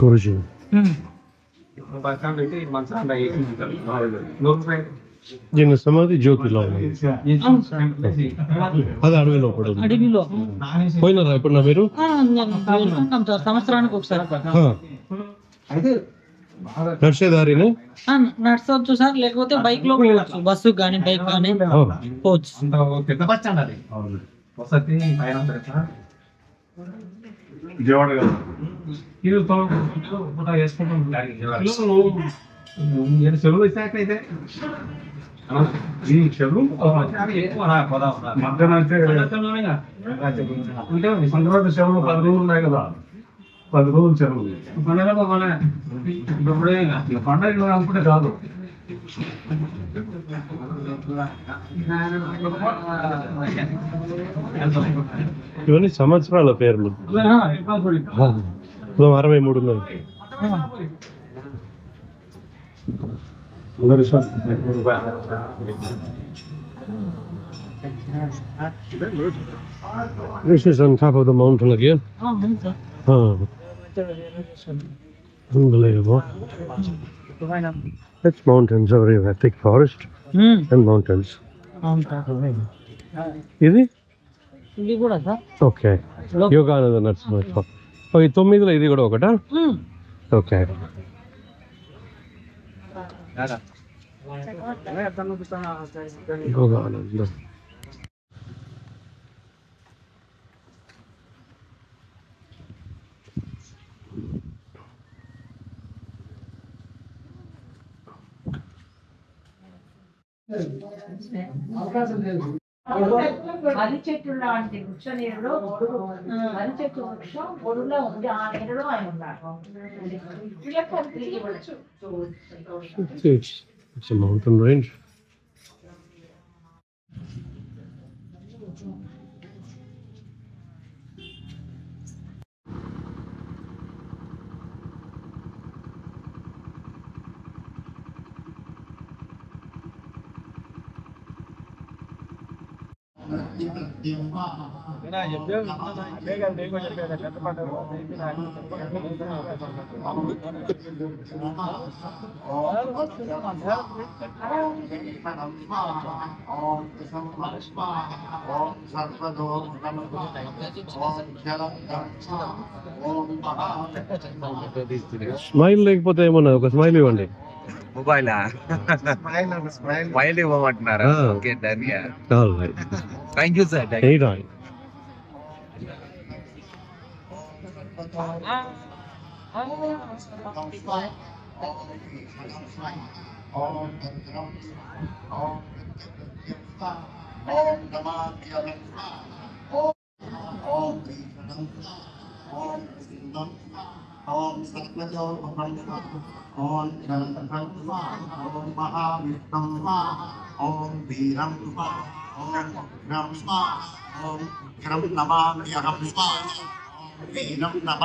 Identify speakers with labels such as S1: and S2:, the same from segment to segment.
S1: Guruji. దీని సమాధి జ్యోతిలో అది అడవిలో కూడా పోయినారా ఇప్పుడు మీరు
S2: సంవత్సరానికి ఒకసారి
S1: నడిచేదారిని
S2: నడచవచ్చు సార్, లేకపోతే బైక్ లో పోవచ్చు, బస్సు కానీ బైక్ కానీ పోవచ్చు.
S3: చెరువులు ఇచ్చాకైతే ఈ చెరువు మధ్యాహ్నం అంటే సంక్రాంతి చెరువులు 10 రోజులు ఉన్నాయి కదా, 10 రోజులు చెరువు పండుగ అనుకుంటే కాదు.
S1: ఇవన్నీ సంవత్సరాల పేర్లు. 63 ఉన్నాయి. This is on top of the mountain again. Unbelievable. It's mountains over here, thick forest and mountains. ఇది
S2: కూడా సార్
S1: ఓకే. యోగానంద నరసింహ. ఈ 9లో ఇది కూడా ఒకటా? ఓకే. యోగానంద.
S4: వరి చెట్టు లాంటి వృక్ష నీరులో వరి చెట్టు వృక్షం ఒడులో ఉంది, ఆ నీరులో ఆయన ఉన్నారు.
S1: It's a mountain range. Smile లేకపోతే ఏమన్నా ఒక స్మైల్ ఇవ్వండి.
S5: మొబైలా స్మైల్ ఇవ్వమంటున్నారా? Okay done. Thank you sir.
S6: Om Satmajo Brahma Om Shantanma Om Mahavishnu Om Viram Om Brahma Om Ram Namah Viram Namah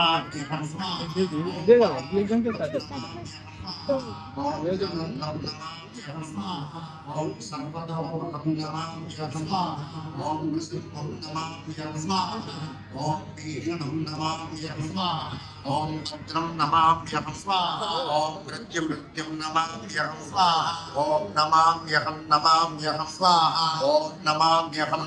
S6: Om Sarvado Namah Om Vishnu Namah Om Viram Namah ఓం భద్రం నమామ్యహం స్వాహా ఓం మృత్యుమృత్యుం నమామ్యహం స్వాహా ఓం నమామ్యహం స్వాహా ఓం నమామ్యహం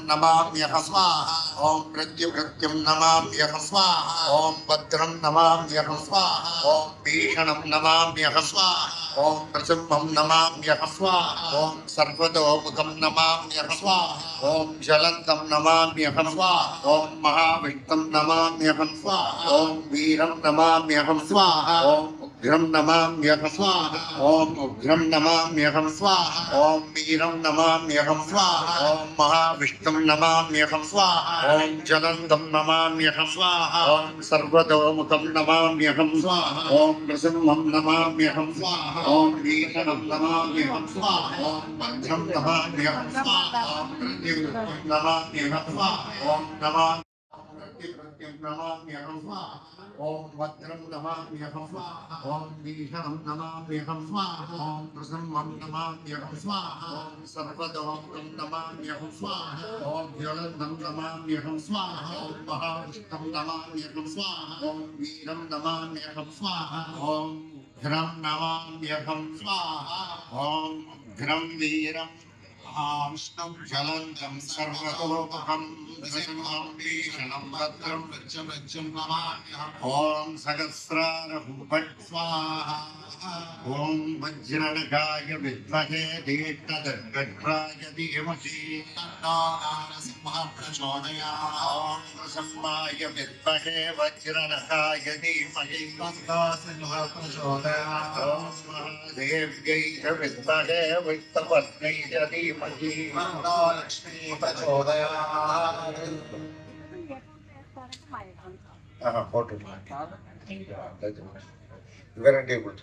S6: స్వాహా ఓం మృత్యుమృత్యుం నమామ్యహం స్వాహా ఓం భద్రం నమామ్యహం స్వాహా ఓం భీషణం నమామ్యహం స్వాహా ఓం ప్రసింహం నమామ్యహం స్వాహా ఓం సర్వతోముఖం నమామ్యహం స్వాహా ఓం జ్వలంతం నమామ్యహం స్వాహా ఓం మహావిష్ణుం నమామ్యహం స్వాహా ఓం వీరం నమామ్యహం స్వాహా ఓం ఉగ్రం నమామ్యహం స్వాహా ఓం ఉగ్రం నమామ్యహం స్వాహా ఓం వీరం నమామ్యహం స్వాహా ఓం మహావిష్ణుం నమామ్యహం స్వాహా ఓం జ్వలంతం నమామ్యహం స్వాహా ఓం సర్వతోముఖం నమామ్యహం స్వాహా ఓం నృసింహం నమామ్యహం స్వాహా ఓం భీషణం నమామ్యహం స్వాహా ఓం భద్రం నమామ్యహం స్వాహా ఓం మృత్యుమృత్యుం నమామ్యహం స్వాహా ఓం మృత్యుమృత్యుం నమామ్యహం స్వాహా ఓం భద్రం నమామ్యహం స్వాహా ఓం భీషణం నమామ్యహం స్వాహా ఓం ప్రసన్నం నమామ్యహం స్వాహా ఓం సర్వతోముఖం నమామ్యహం స్వాహా ఓం జ్వలంతం నమామ్యహం స్వాహా ఓం మహావిష్ణుం నమామ్యహం స్వాహా ఓం వీరం నమామ్యహం స్వాహా ఓం ఉగ్రం నమామ్యహం స్వాహా ఓం ఉగ్రం వీరం విష్ణుం జ్వలంతం సర్వతోముఖం నృసింహం భీషణం భద్రం మృత్యుమృత్యుం నమామ్యహం ఓం సహస్రారహం ఫట్ స్వాహా ఓం వజ్రనఖాయ విద్మహే దీప్తదర్ఘ్రాయ ధీమహి తన్నో నరసింహ ప్రచోదయాత్ ఓం ప్రసన్నాయ విద్మహే వజ్రనఖాయ ధీమహి తన్నో సింహ ప్రచోదయాత్ ఓం మహాదేవ్యై చ విద్మహే విష్ణుపత్న్యై చ ధీమహి తన్నో లక్ష్మీ ప్రచోదయాత్. Photo. Very good.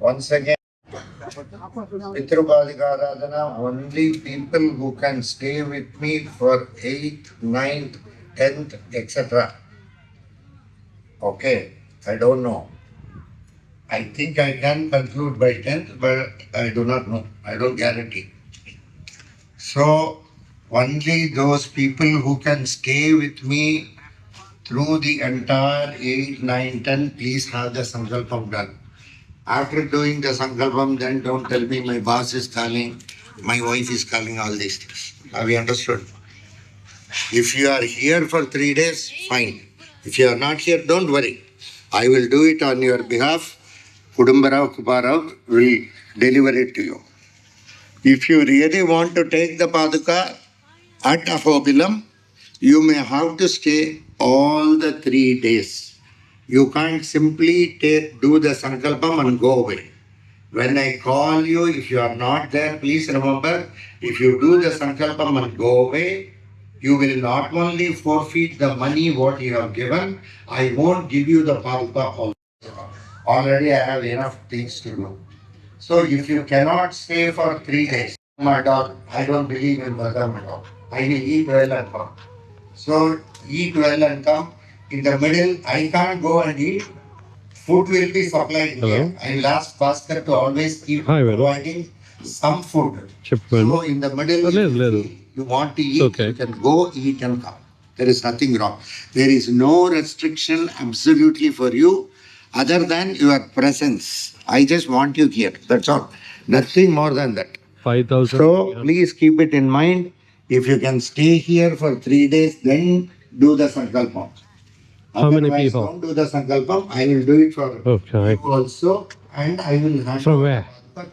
S6: Once again, Pitrubadikaradhana, only people who can stay with me for 8th, 9th, 10th, etc. Okay, I don't know. I think I can conclude by 10th, but I do not know. I don't guarantee. So, only those people who can stay with me through the entire 8, 9, 10, please have the Sankalpam done. After doing the Sankalpam, then don't tell me my boss is calling, my wife is calling, all these things. Have you understood? If you are here for 3 days, fine. If you are not here, don't worry. I will do it on your behalf. Kudumbarao Kubarao will deliver it to you. If you really want to take the Paduka at Ahobilam, you may have to stay all the 3 days. You can't simply do the Sankalpam and go away. When I call you, if you are not there, please remember, if you do the Sankalpam and go away, you will not only forfeit the money what you have given, I won't give you the Paduka also. Already I have enough things to do. So if you cannot stay for 3 days, my dog, I don't believe in Bhagam at all. I will eat well and come. So eat well and come. In the middle, I can't go and eat. Food will be supplied here. I will ask Bhaskar to always keep
S1: Hi, Velu.
S6: providing some food.
S1: చెప్పండి.
S6: So in the middle,
S1: లేదు.
S6: you want to eat,
S1: Okay.
S6: you can go eat and come. There is nothing wrong. There is no restriction absolutely for you other than your presence. I just want you here. That's all. Nothing more than that.
S1: 5,000.
S6: So please keep it in mind. If you can stay here for 3 days, then do the Sankalpam.
S1: How many
S6: Otherwise,
S1: people?
S6: don't do the Sankalpam. I will do it for
S1: Okay.
S6: you also, and I will hand
S1: From where?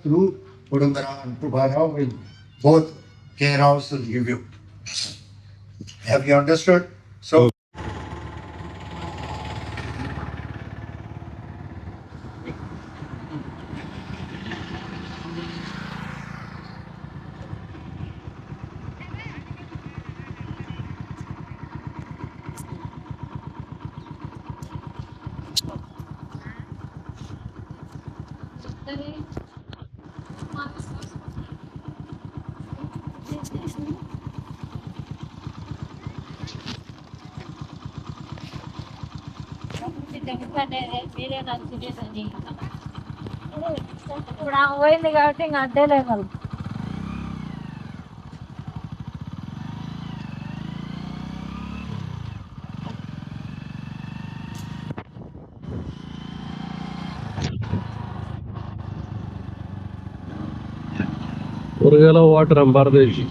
S6: through Kudumbarao and Kubarao will both care house will give you. Have you understood? So.
S1: Okay.
S4: ఇప్పుడు ఆమె పోయింది కాబట్టి ఇంకా అడ్డే లేదు.
S1: మురుగల water భారతదేశ్